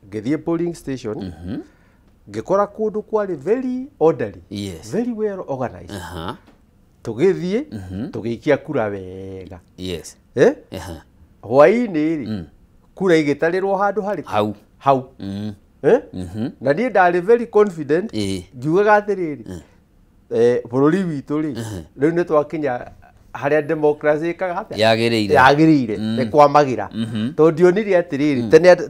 ngethie polling station ngikora kundu kwari very orderly, very well organized. Tugithie tugiikia kura wega. Hwaini ri kura igitarirwo handu hari hau na ni ndari very confident ngiugaga atiriri bururi witu ri riu ni twakinya haria democracy ikaga yagirire ni kwamagira to ndionire atiriri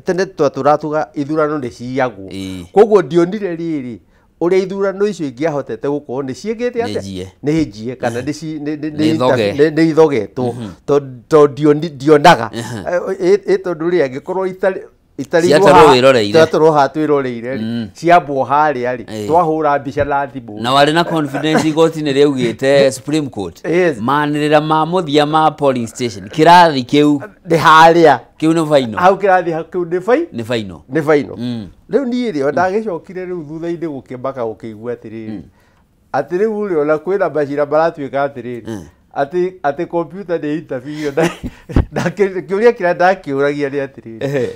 tene turatuga ithurano ni ciagwo koguo ndionire riri uria ithurano icio ingiahotete gukorwo ni ciegete atia ni hijie kana ni ithogetwo to ndionaga tondu ri angikorwo itari twaroreire ciambwo haria ri twahura mbica na thimu na wari na confidence igoti ni riugite Supreme Court manirira ma muthia ma polling station kirathi kiu ni haria kiu ni final au kirathi kiu ni final riu ni ri ndagicokire riu thutha-ini gukimaka gukigua atiriri ati riu ri ona kwina macira maratuika atiriri ati computer ni interview na kiuria kira ndakiuragia ni atiriri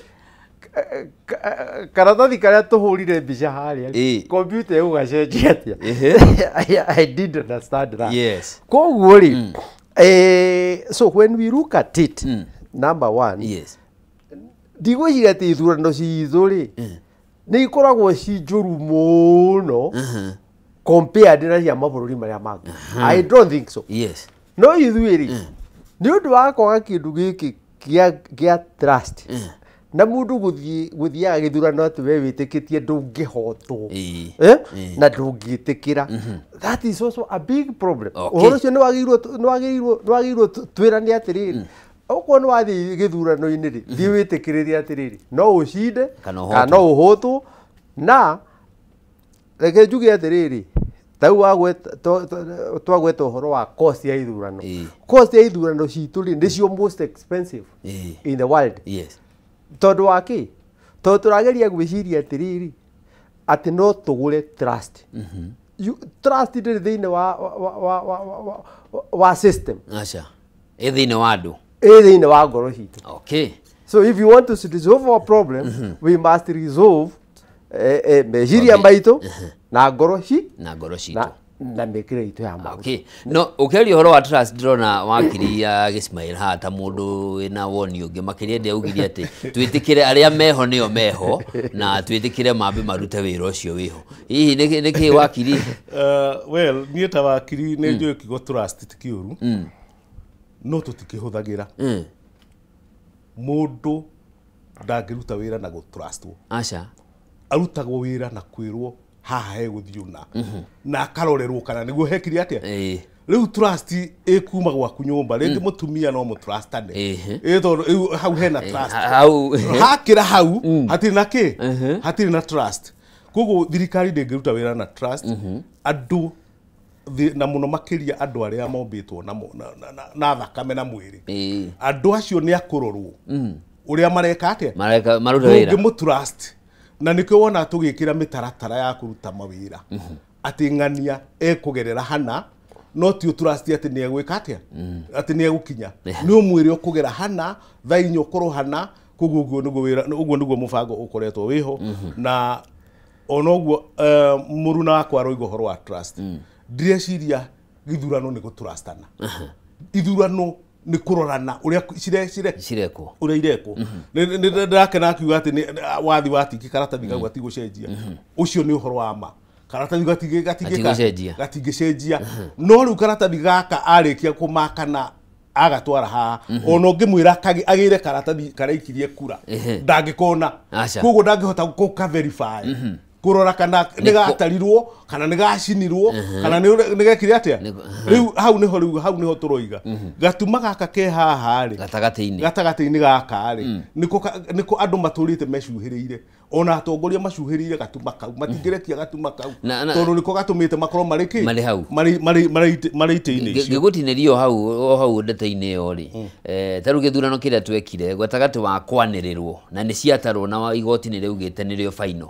karatathi karia tuhurire mbica haria computer ugacenjia atia I did understand that. Koguo ri so when we look at it number one ndigwiciria ati ithurano cithu ri ni ikoragwo ci njuru muno compared na cia mabũrũri maria mangĩ. I don't think so. No ithuĩ ri ni undu wa kwaga kindu giki gia trust na mundu guthiaga githurano ati we witikitie ndungihotwo na ndungitikira. That is also a big problem. Uhoro cio ni wagirwo twirani atiriri uko ni wathi githurano-ini ri thi witikiririe atiriri no ucinde kana no uhotwo na reke njuge atiriri tau twagweta uhoro wa cost ya ithurano. Cost ya ithurano citu ri ndicio most expensive in the world. Tondu waki to turageria gwiciria atiriri ati no tugure trust. Trust ndiri thiini wa system thiini wa andu thiini wa ngoro citu. So if you want to resolve our problem we must resolve meciria maitu na ngoro citu na mekire itu ya magu. No ukeri horo wa trust drona wakiri ya Gismail hata mundu wina woni ungi makiria ndi augiria ati twitikire aria meho nio meho na twitikire mambe marute wira ucio wiho. Hihi niki wakiri well nie ta wakiri ni ndio kigo trust tikiuru no tutikihuthagira mundu ndagiruta wira na go trustwo arutagwo wira na kwirwo haha he guthiuna na akarorerwo kana niguo hekiri atia riu trust ikuma gwaku nyumba ringi mutumia no mu trustane tondu hau hena trust hakira hau hatiri na ki hatiri na trust koguo thirikari ndingiruta wira na trust andu na muno makiria andu aria mombitwo na thakame na mwiri andu acio ni akurorwo uria mareka atia maruta wira ngi mu trust na nikyo wona tugikira mitaratara ya kuruta mawira ati ngania ekugerera hana no ti trust ati ni egwika atia ati ni egukinya ni umwire okugera hana thainyo korwo hana kuguguo nugo wira uguo nugo mubango ukoretwo wiho na onoguo muruna wakwa roigo horo wa trust direciria githurano ni gutrustana ithurano ni kurorana uria cirekwo uria irekwo ni ndakena akiuga ati ni wathi watiki karatathi gau atigucenjia ucio ni uhoro wa ma karatathi gatigecenjia no riu karatathi gaka arikia kumakana agatwara ha ono ngimwira agire karatathi karaikirie kura ndangikona koguo ndangihota guka verify kurora kana nigatarirwo kana nigacinirwo kana nigekire atia riu hau niho turoiga gatuma gaka ke haha ri gatagati-ini gaka ri niko andu maturite mecuhiriire ona atongoria macuhiriire gatuma kau matingirekia gatuma kau tondu niko gatumite makoro mariki mari ite-ini gigutinirio hau ndete-ini yo ri taru githurano kiria twekire gwatagati wa kwanirirwo na ni ciatarwo na igoti ni riugite ni rio final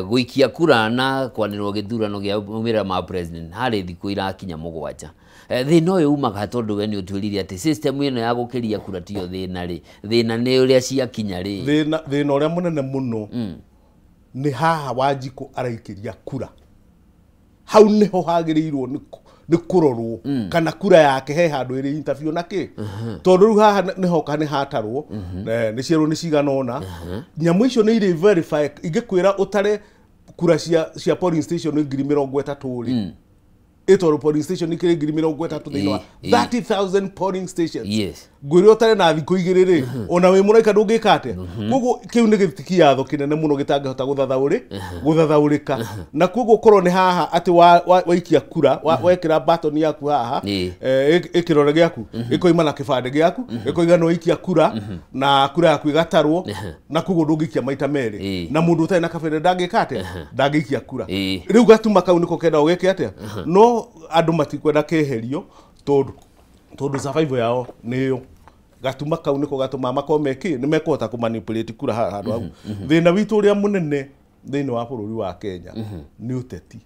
guikia kura na kwanirwo githurano gia umira ma president hari thiku irakinya mugwanja thina uyu umaga tondu we ni utwirire ati system ino ya gukiria kura tiyo thina ri thina ni uria ciakinya ri thina uria munene muno ni haha Wanjiku araikiria kura hau niho hagirirwo ni kurorwo kana kura yake he handu iri interview naki tondu ru haha niho kana hatarwo ni ciero ni ciganona nyamu icio ni iri verify ingikwira utare kura cia polling station 30,000 ri ito polling station ikire 30,000 thini wa 30,000 polling stations yes gwire utare na thiko igiriri ona we muraika ndungikate koguo kiu ni gitikiatho kinene muno gitangihota guthathaurika na koguo korwo ni haha ati waikia kura wekira button yaku haha ikirore giaku ikoima na kibande giaku ikoiga no ikia kura na kura yaku igatarwo na koguo ndungikia maita meri na mundu utari na kabende ndangikate ndangikia kura riu gatuma kau niko kenda ugeke atia no andu matikwenda keherio tondu survival yao niyo gatuma kau niko gatuma makomeki ni mekota ku manipulate kura handu hau thina witu uria munene thini wa bururi wa Kenya ni uteti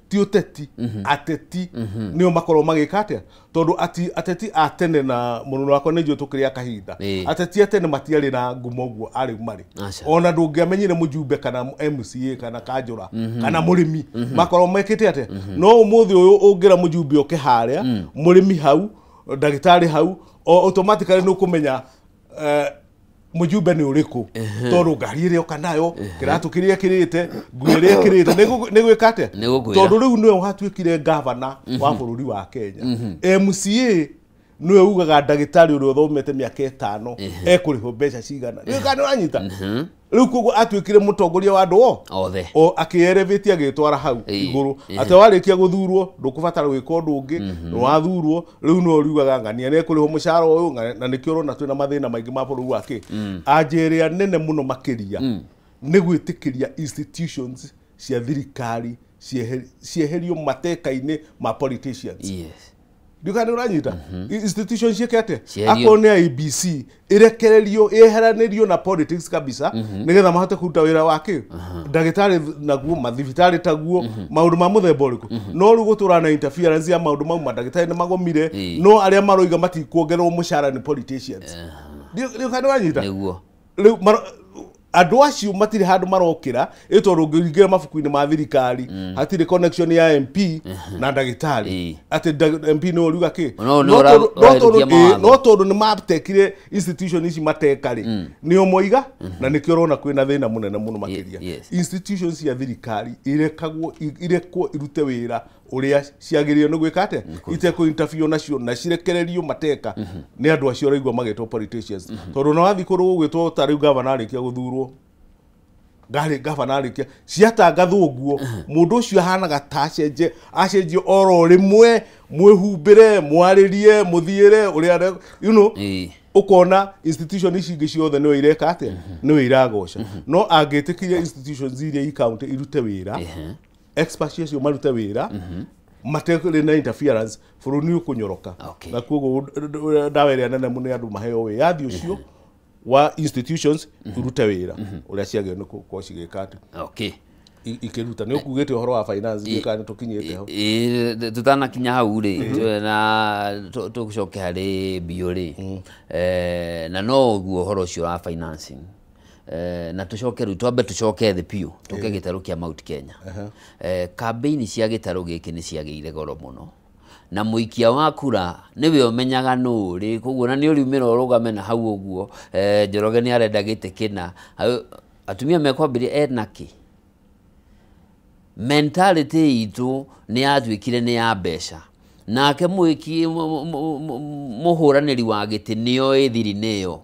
ti uteti ateti nio makorwo magikate tondu ateti atene na muruno wako ni jutukiria kahinda ateti atene matiari na ngumo guo ari mari ona ndungiamenyire mujumbe kana MCA kana kanjura kana murimi makorwo mekite ate no umuthi uyu ungira mujumbe ukiharia murimi hau ndagitari hau automatically no kumenya mujumbe ni uriku tondu ngari ire okanayo kiratu kiria kirite ngwire kirite nigwikate tondu riu niwe uhatuikire governor wa bururi wa Kenya MCA niwe ugaga ndagitari uri uthomete miaka 5 ekuriho mbeca cigana nikani wanyita riu koguo atuikire mutongoria wa andu othe akierevetia agitwara hau iguru ate warikia guthurwo ndukubatara gwika undu ungi no wathurwo riu no riugaga ngania ne kuriho mushara uyu na nikio rona twina mathina maingi ma bururi wake anjeria nene muno makiria ni gwitikiria institutions cia thirikari cieherio mateka-ini ma politicians ndukani uranyita institutions ciekete akone IBC irekererio eheranirio na politics kabisa nigetha mahote kuruta wira wake ndagitari naguo mathibitari taguo maundu ma muthemba uriku no ru gutura na interference ya maundu mau mandagitari ni magomire no aria maroiga matikuongerwo mushara ni politicians ndukani uranyita niguo andu acio matire handu marokira itondu ngirigera mabuku-ini ma thirikari hatire connection ya MP na ndagitari ati MP no riuga ki no tondu ni matekire institution ici matekari ni omoiga na nikio rona kwina thina munene muno makiria institutions ya thirikari irekwo irute wira uria ciagirire no gwikate iteko interview nacio na cirekererio mateka ni andu acio raigwa magetwo politicians tondu no wathi kuru gwitwo tari governor arikia guthurwo governor arikia ciatangathwo guo mundu ucio ahanaga tacenje acenjio oro rimwe mwehumbire mwaririe muthiire uria ukona institution ici ingi ciothe no ireka ate no iragoca no angitikiria institutions iria i county irute wira experts cio marute wira matekire na interference bururi ni ukunyoroka na koguo ndaweria nene muno andu maheo we yathi ucio wa institutions irute wira uria ciagire no ko cigikate ikiruta ni ukugete uhoro wa finance gikani tukinyete ho tutana kinya hau ri na tugucoke hari bio ri na no guo uhoro cio wa financing na tucoke ru twambe tucoke the pio tuke gitaru kia Mount Kenya campaign cia gitaru giki ni ciageire goro muno na muikia wa kura niwe umenyaga no ri koguo na ni uriumira urugame na hau uguo Njoroge ni arenda gite kina atumia mekwambire enaki mentality itu ni atwikire ni ya besha nake muiki muhuraniri wa giti niyo ithiri niyo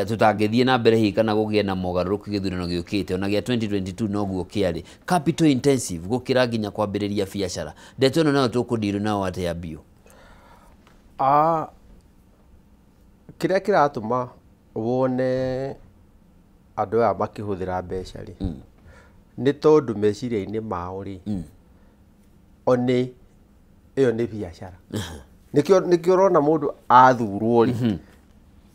tutangithie na mbere hi kana gugie na mogaruku githurano giukite ona gia 2022 no guo kiari capital intensive gukira nginya kwambiriria biashara ndeto no tukundiru nao ate ya bio kiria kiratuma wone andu aya makihuthira mbeca ri ni tondu meciria-ini mao ri oni iyo ni biashara nikio rona mundu athurwo ri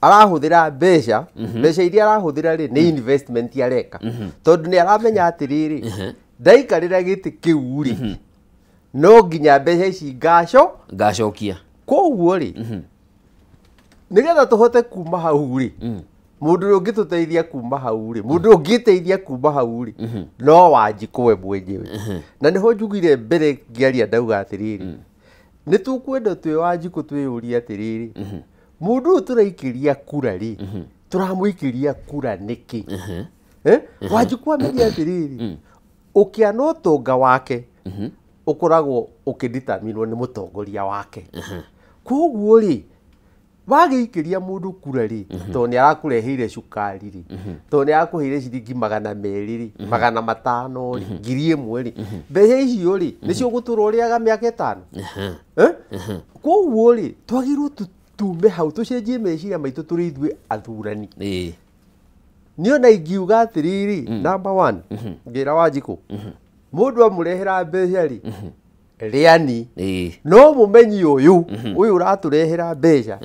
arahuthira mbeca mbeca iria arahuthira ri ni investment areka tondu ni aramenya atiriri ndaikarira giti kiu ri no nginya mbeca ici ngacokia koguo ri nigetha tuhote kuma hau ri mundu ungituteithia kuma hau ri mundu ungiteithia kuma hau ri no Wanjiku we mwenyewe na niho njugire mbere ngiaria ndauga atiriri ni tukwenda twi Wanjiku twiyuria atiriri mundu turaikiria kura ri turamuikiria kura niki Wanjiku amenye atiriri ukiana utonga wake ukoragwo ukiditaminwo ni mutongoria wake koguo ri wagiikiria mundu kura ri to ni arakureheire cukari ri to ni arakuheire ciringi 200 ri 500 ri 1000 ri mbeca icio ri nicio gutura uriaga miaka 5 koguo ri twagirwo tume hau tucenjie meciria maitu turi ithue athurani ni ona ingiuga atiriri number 1 ngira Wanjiku mundu amurehera mbeca ri riani no mumenyi uyu uraturehera mbeca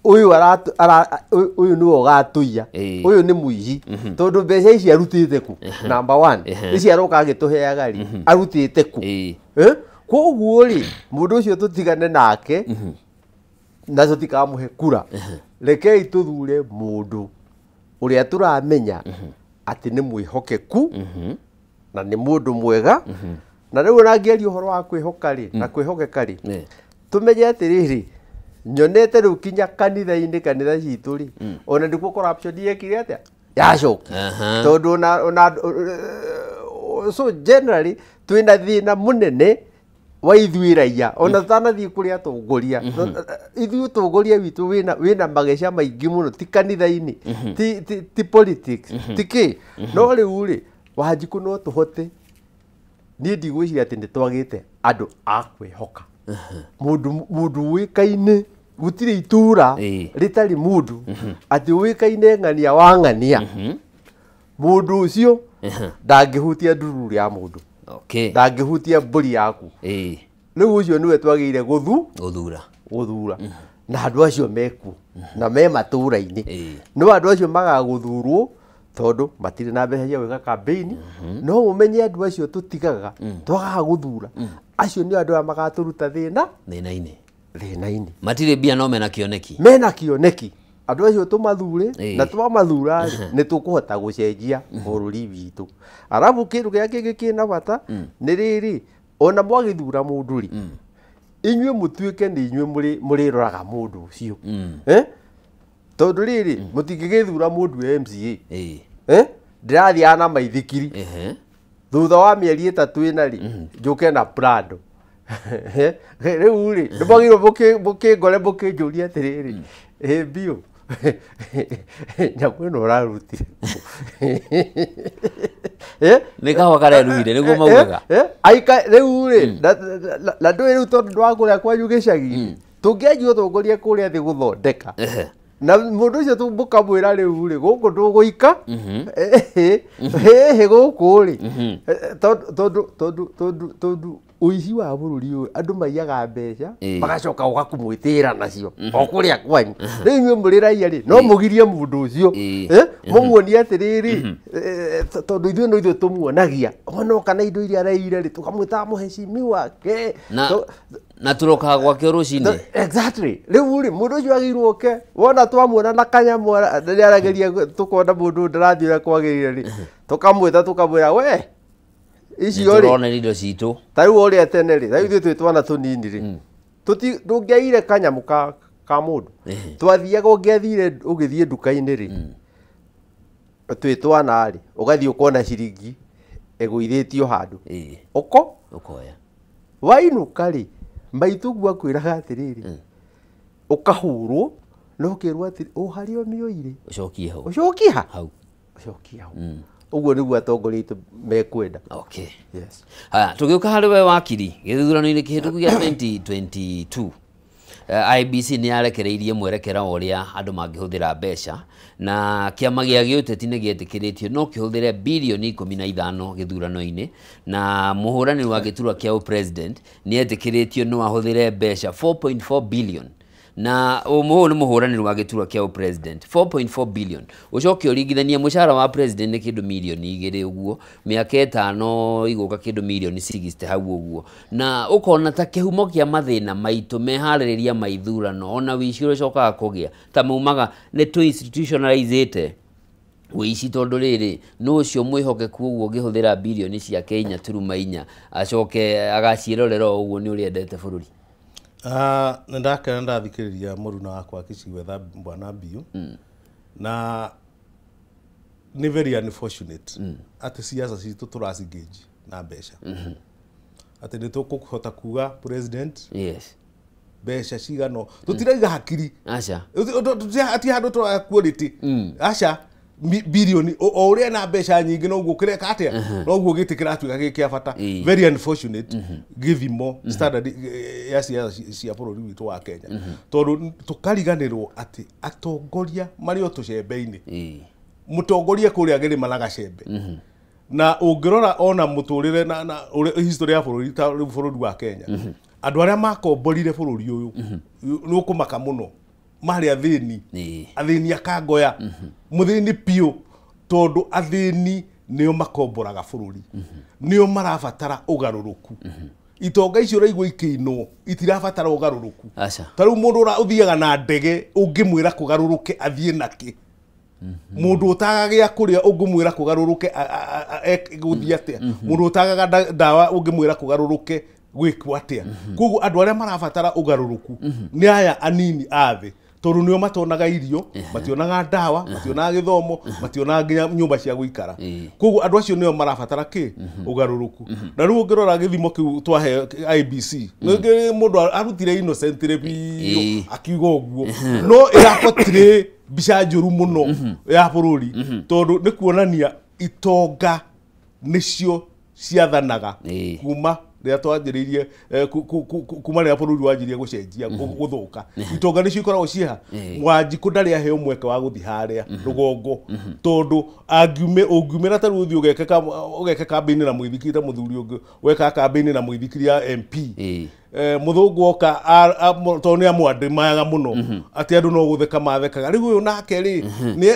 uyu ni ogatuia uyu ni muici tondu mbeca ici arutite ku number 1 ici aroka agituheaga ri arutite ku koguo ri mundu ucio tutigane nake na tutikamuhe kura rekei tuthure mundu uria turamenya ati ni mwihokeku na ni mundu mwega na riu rangiaria uhoro wa kwihoka ri na kwihokeka ri tumenye atiriri nyonete riu kinya kanitha citu ri ona ndikuo corruption yekire atia yacoki tondu ona so generally twina thina munene wa ithui raia ona tanathii kuria atongoria ithui utongoria witu wina mageca maingi muno ti kanitha-ini ti politics tiki no riu ri Wanjiku no tuhote ni ndigwiciria ati nitwagite andu a kwihoka mundu wikaine gutire itura ritari mundu ati wikaine ng'ania wa ng'ania mundu ucio ndangihutia ndururu ya mundu ndangihutia mburi yaku riu ucio niwe twagire guthura na andu acio meku na me matura-ini no andu acio magaguthurwo tondu matire na mbeca cia gwika campaign no mumenye andu acio tutigaga twagaga guthura acio ni andu magaturuta thina-ini matire bia no mena kioneki andu acio tumathure na twamathura ni tukuhota gucenjia bururi witu arabu kindu gia kingi kina bata ni riri ona mwagithura mundu ri inyue mutuike ni inyue muri roraga mundu ucio tondu riri mutingigithura mundu MCA ndirathia na maithikiri thutha wa mieri 3 ina ri njuke na Prado riu ri ndimagirwo mukingore mukinjuria atiriri bio nyamu ino urarutire ni kawa kareruire niguo maugaga aika riu ri na ndui riu tondu ndwakuria kwanyu gicagi tungianjia utongoria kuria thi guthondeka na mundu ucio tumukamwira riu ri guku nduguika guku ri tondu uici wa bururi uyu andu maiyaga mbeca magacoka ugakumwitira nacio okuria kwanyu riu inyue muri raia ri no mugirie mundu ucio mumuonie atiriri tondu ithuĩ tumuonagia ona kana indo iria areire ri tukamwita muheshimi wake na turokaga gwake rucini exactly riu ri mundu ucio agirwo ke wona twamuona na kanyamu ni arageria tukona mundu ndarathire kwagirire ri tukamwita tukamwira we icio ri turona indo citu tariu uri tene ri tariu ithuĩ twana tunini ri ndungiaire kanyamu ka mundu twathiaga ugithie nduka-ini ri twi twana ri ugathie ukona ciringi eguithitio handu ukoya wainuka ri maitu akwiraga atiriri ukahurwo no ukirwo atiri hario mioire ucokie hau uguo niguo atongoria itu mekwenda yes haya tugiuka hari we wakiri githurano-ini kihituku gia 2022 IBC ni yarekereirie mwerekera uria andu mangihuthira mbeca na kiama gia giuteti ni gietikiritio no kihuthire bilioni 15 githurano-ini na muhurani wa giturwa kia president ni etikiritio no ahuthire mbeca 4.4 billion na umuhu ni muhuraniro wa giturwa kia president 4.4 billion ucoke uringithania mushara wa president ni kindu milioni 2 uguo miaka 5 iguka kindu milioni 60 hau uguo na ukona ta kihumo kia mathina maitu mehaririria maithurano ona wiciro cokaga kugia ta maumaga ni tu institutionalizate wici tondu riri no ucio mwihokeku uguo ngihuthira bilioni cia Kenya turuma 4 acoke agacirorera uguo ni uriendete bururi. Ndakena ndathikiriria muruna wakwa akicigwetha bwana Biu na ni very unfortunate ati siasa citu turacingage na mbeca ati ni tukuhota kuga president yes mbeca cigano tutiraiga hakiri acha ati handu twa quality acha bilioni o uria na mbeca nyingi no gukireka atia no gugitikira atuika gikia bata very unfortunate githimo standard ya cia bururi witu wa Kenya tondu tukariganirwo ati atongoria mari otucembe-ini mutongoria kuria giri managa cembe na ungirora ona muturire na history ya bururi ta bururi wa Kenya andu aria makomborire bururi uyu nukumaka muno mari athini akangoya muthini pio tondu athini nio makomboraga bururi nio marabatara ugaruruku itonga icio raigwo ikiino itirabatara ugaruruku taru mundu uthiaga na ndege ungimwira kugaruruke athie naki mundu utagagia kuria ungimwira kugaruruke guthia atia mundu utagaga dawa ungimwira kugaruruke gwikwa atia koguo andu aria marabatara ugaruruku ni aya anini athi tondu nio matonaga irio mationaga dawa mationaga githomo mationaga nginya nyumba cia guikara koguo andu acio nio marabatara ki ugaruruku na riu ngirora githimo kiu twahe IBC mundu arutire innocent review akiuga uguo no irakotire bica njuru muno ya bururi tondu ni kuonania itonga nicio ciathanaga kuma ria twajiririe kuma ria bururi wajirie gucenjia guthuka itonga nicio ikoragwo ciha Wanjiku ndari aheo mweke wa guthi haria rugongo tondu ungiumira ta ruthi ugeke campaign na muithikire muthuri ungi weka campaign na muithikiri ya MP muthungu oka toni amwandimayaga muno ati andu no gutheka mathekaga riu uyu nake ri ni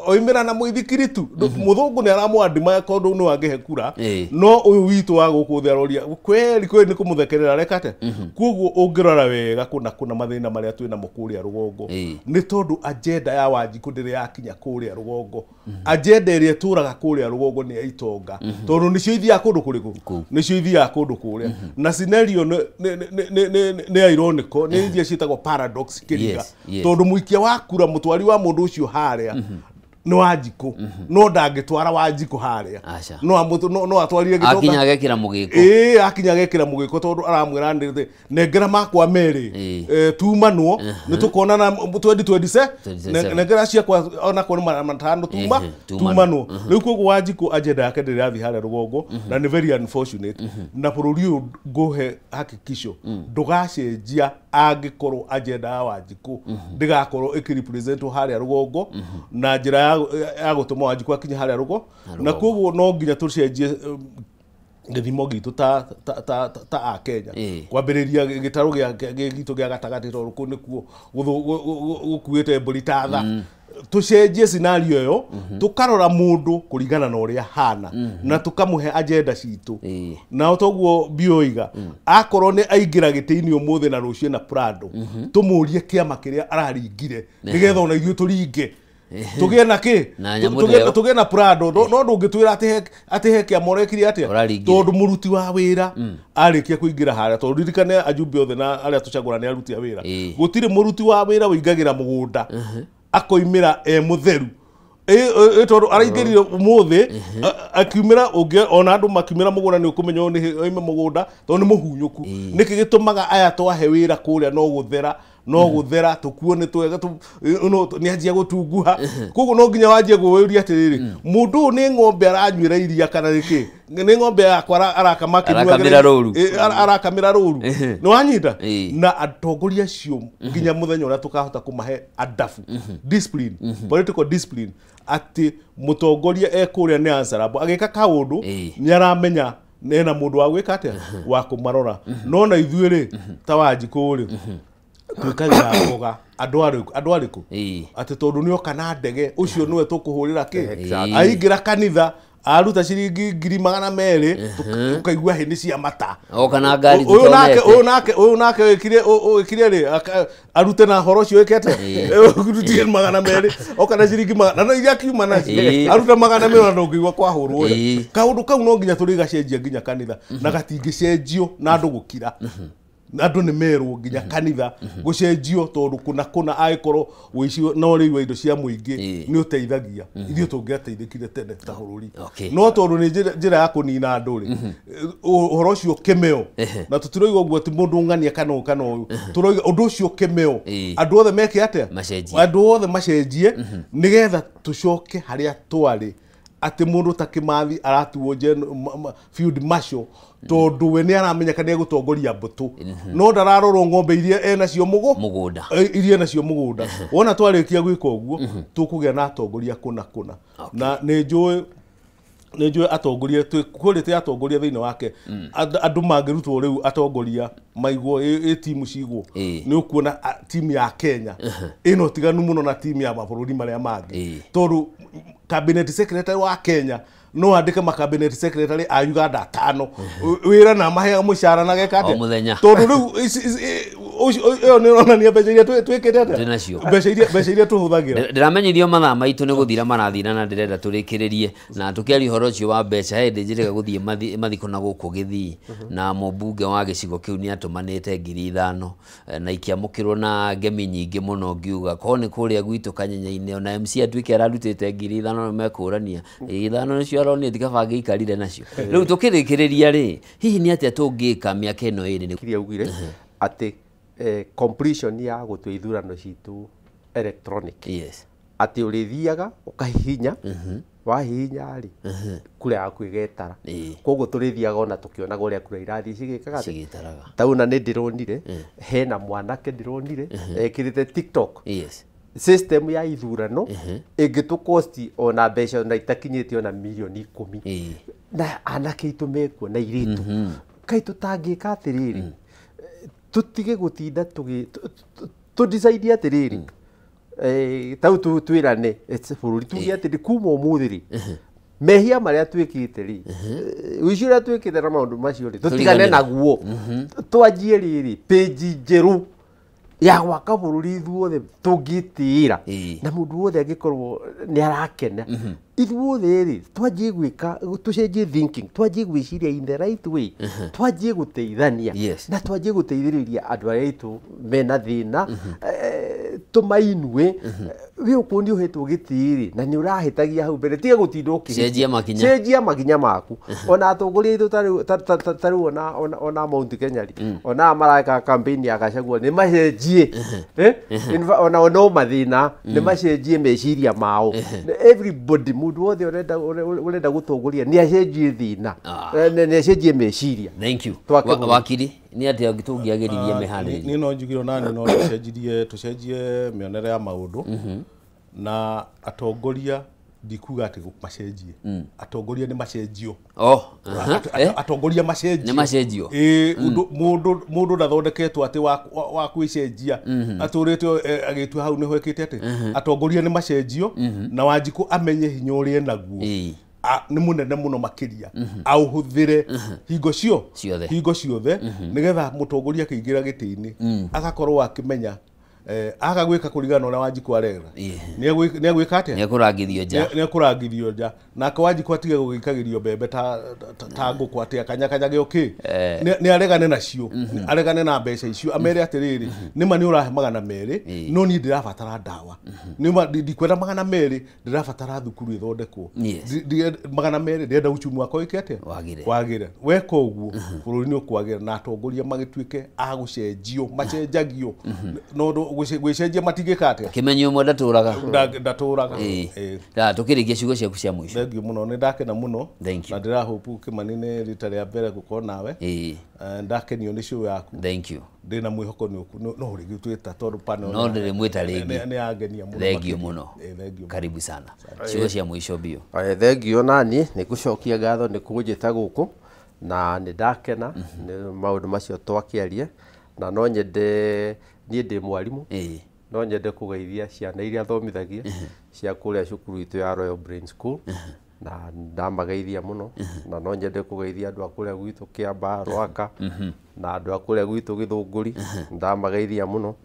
oimira na muithikiri tu muthungu ni aramwandimaya kondu no angehe kura no uyu witu wa gukuthiaroria kweli ni kumuthekerera rekate koguo ungirora wega kuna mathina maria twina mukuria rugongo ni tondu agenda ya Wanjiku ndiri yakinya kuria rugongo agenda iria turaga kuria rugongo ni itonga tondu nicio ithia kundu kuriku nicio ithia kundu kuria na scenario ne ironico ne ithia citagwo paradox kiriga tondu muikia wa kura mutwari wa mundu ucio haria no Wanjiku no ndangitwara Wanjiku haria no atwarire gitoka akinya gekira mugiko akinya gekira mugiko tondu aramwira ndire nengera makwa meri tumanwo nitukona na 2027 nengera cia kwa ona kwa matano tumanwo riu koguo Wanjiku agenda yake ndirathi haria rugongo na ni very unfortunate na bururi uyu nguhe hakikisho ndugacenjia angikorwo agenda ya Wanjiku ndigakorwo ikirepresent haria rugongo na njira ya gutuma Wanjiku akinya haria rugo na koguo no nginya tucenjie githimo gitu ta a Kenya kwambiriria gitaru gitu gia gatagati tondu ku nikuo gukuite mburi tatha tucenjie scenario yo tukarora mundu kuringana na uria hana na tukamuhe agenda citu na toguo bioiga akorwo ni aingira gitiini umuthi na rucio na Prado tumurie kiama kiria araringire nigetha ona ithuĩ turinge tugie na ki tugie na Prado no ndungitwira ati he kia morekiri atia tondu muruti wa wira arikia kuingira haria tondu ririkane ajumbe othe na aria tucagura ni aruti a wira gutire muruti wa wira wingagira mugunda akoimira mutheru tondu araingirire umuthi akiumira ungi ona andu makimira mugunda ni ukumenyo ni oime mugunda tondu ni muhunyuku niki gitumaga aya twahe wira kuria no guthera tukuo ni twega ni anjia gutunguha koguo no nginya wanjie gwiria atiriri mundu ni ng'ombe aranyuira iria kana riki ni ng'ombe yakwa arakamira ruru ni wanyita na atongoria cio nginya muthenya uria tukahota kumahe adabu discipline political discipline ati mutongoria ekuria ni answerable agika kaundu ni aramenya nena mundu wa gwika atia wa kumarora no na ithuĩ ri ta Wanjiku ri twikagira ngoga andu ariku ati tondu ni oka na ndege ucio niwe tukuhurira ki aingira kanitha aruta ciringi 200 ukaigua hini cia mata oka na ngari uyu nake wikire ri arute na horo cio wikete kurutie 200 oka na ciringi na iria kiuma nacio aruta 200 na ukigua kwa hurwo kaundu kau no nginya turigacenjia nginya kanitha na gatingicenjio na andu gukira andu ni merwo nginya kanitha gucenjio tondu kuna aikorwo wici no ri indo cia muingi ni uteithagia ithio tungiateithikire tene ta bururi no tondu ni njira ya kunina andu ri uhoro ucio kimeo na tutiroiga uguo ti mundu ngania kana uyu turoiga undu ucio kimeo andu othe meke atia andu othe macenjie nigetha tucoke haria twari ati mundu ta Kimathi aratuo field marshal tondu we ni aramenya kana egutongoria mbutu no ndararorwo ng'ombe iria enacio mugunda iria nacio mugunda wona twarikia gwika uguo tukugia na atongoria kuna na ni njui atongoria kwirite atongoria thiini wake andu mangirutwo riu atongoria maigwo timu cigwo ni ukuona timu ya Kenya ino tiganu muno na timu ya mabũrũri maria mangi tondu cabinet secretary wa Kenya no andike ma cabinet secretary a Uganda 5 wira na mahega mushara na gekate tondu riu iyo ni ronania mbeca iria twikite mbeca iria tuhuthagira ndiramenyithio mathaa maitu ni guthira marathina na ndirenda turikiririe na tukiari horo cio wa mbeca hindi njirega guthie mathiko na guku githii na mubunge wa gicigo kiu ni atumanite 5,000 na ikiamukirwo na ngemi nyingi muno ngiuga ko ni kuria gwitu Kanyenya-ini ona MC atuike ararutite 5,000 no mekurania 5,000 nicio aroni ndikabange ikarire nacio riu tukirikiriria ri hihi ni atia tungika miaka ino iri ni kiria ugire ati completion ya gutwe ithurano citu electronic ati urithiaga ukahihinya wahihinya ri kura yaku igetara koguo turithiaga ona tukiona uria kura irathi cigikaga tauna ni ndironire hena mwanake ndironire ekirite TikTok system ya ithurano ingitukosti ona mbeca na itakinyite ona milioni 10 na anake itumekwo na iritu kai tutangika atiriri tutige gutinda tu decide atiriri tau twirane bururi tuge atiri kuma umuthiri mehia maria twikite ri wicira twikite na maundu macio ri tutigane naguo twanjie riri page njeru ya gwaka bururi ithuothe tungitira na mundu wothe angikorwo ni arakena ithuothe ri twanjie gwika tucenjie thinking twanjie gwiciria in the right way twanjie guteithania na twanjie guteithiriria andu aria itu mena thina tumainwe we ukundi uhetwo gitiri na ni urahitagia hau mbere tiga gutinda ukicenjia makinya maku ona atongoria itu taru ona Mount Kenya ona maraka campaign ya Gachagua ni macenjie ona no mathina ni macenjie meciria mao everybody mundu wothe urenda gutongoria ni acenjie thina ni acenjie meciria. Thank you wakiri ni atia gitungiagiririe mehariri ni no njugiro nani no tucenjie mionere ya maundu na atongoria ndikuga ati macenjie atongoria ni macenjio atongoria macenjio ni macenjio mundu ndathondeketwo ati wa kwicenjia aturite agitua hau ni hwekite ati atongoria ni macenjio na Wanjiku amenye hinya uria naguo ni munene muno makiria auhuthire hingo ciothe nigetha mutongoria kiingira giti-ini agakorwo akimenya agagwika kurigana na Wanjiku arera ni agwika atia ni kurangithio nja na Wanjiku atige gugikagirio bebe ta nguku atia kanyage okay ni aregane nacio aregane na mbeca icio amere atiriri nima ni urahe 200 no ni ndirabatara ndawa nima ndikwenda 200 ndirabatara thukuru ithondekwo 200 ndenda uchumu wako ikete wagire weka uguo bururi ni ukwagira na atongoria magituike agucenjio macenjagio no gwicenjia matigikate kimenyo mwe ndaturaga tukirikia ciugo ciaku cia mwisho. Thengiũ muno ni ndakena muno na ndira hope Kimanini rita ria mbere gukorwo nawe ndakenio ni show yaku. Thank you ndina mwihoko no rigi twita tondu panel no ndire mwita rigi ni agenia muno. Thengiũ muno karibu sana ciugo cia mwisho bio. Thengiũ nani ni gucokia ngatho ni kunjita guku na ni ndakena ni maundu macio twakiarie na no nyende niĩ ndĩ mwarimu no nyende kũgeithia ciana iria thomithagia cia kũrĩa cukuru itũ ya Royal Brain School na ndamageithia muno na no nyende kũgeithia andũ a kũrĩa gwitũ Kĩamba, Rwaka na andũ a kũrĩa gwitũ Gĩthũngũri ndamageithia muno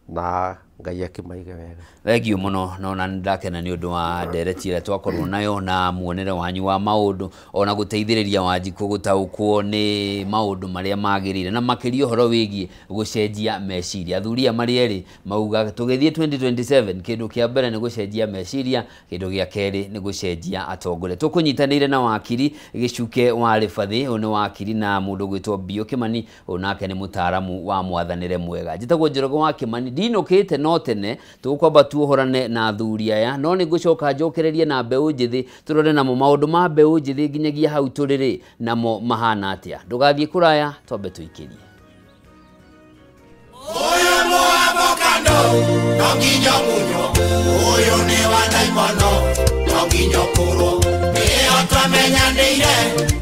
na Ngai akĩmaige wega. Thengiũ muno no na ndakena nĩ ũndũ wa ndereti ĩrĩa twakorwo nayo na muonere wanyu wa maũndũ ona gũteithĩrĩria Wanjikũ gũtaũkwo nĩ maũndũ marĩa magĩrĩire na makĩria ũhoro wĩgiĩ gũcenjia meciria. Athuri marĩ erĩ mauga tũgĩthiĩ 2027 kĩndũ kĩa mbere nĩ gũcenjia meciria, kĩndũ gĩa kerĩ nĩ gũcenjia atongoria. Tũkũnyitanĩire na wakiri Gĩcuke wa Rĩbathĩ, ũyũ nĩ wakiri na mũndũ gwĩtwo Bio Kĩmani, onake nĩ mũtaaramu wa mwathanĩre mwega. Njĩtagwo Njoroge wa Kĩmani, ndinũkĩte no tene tũkwamba tuohorane na athuri aya no nĩ ngũcoka njokererie na mbeũ njĩthĩ tũrore namo maũndũ ma mbeũ njĩthĩ nginyagia hau tũrĩrĩ namo mahana atĩa. Ndũgathiĩ kũraya, twambe tũikĩrie. Oyo no avocado no nginya munyo, oyo nĩ wa ndaimono no nginya kũrwo, nĩ o twamenyanĩire.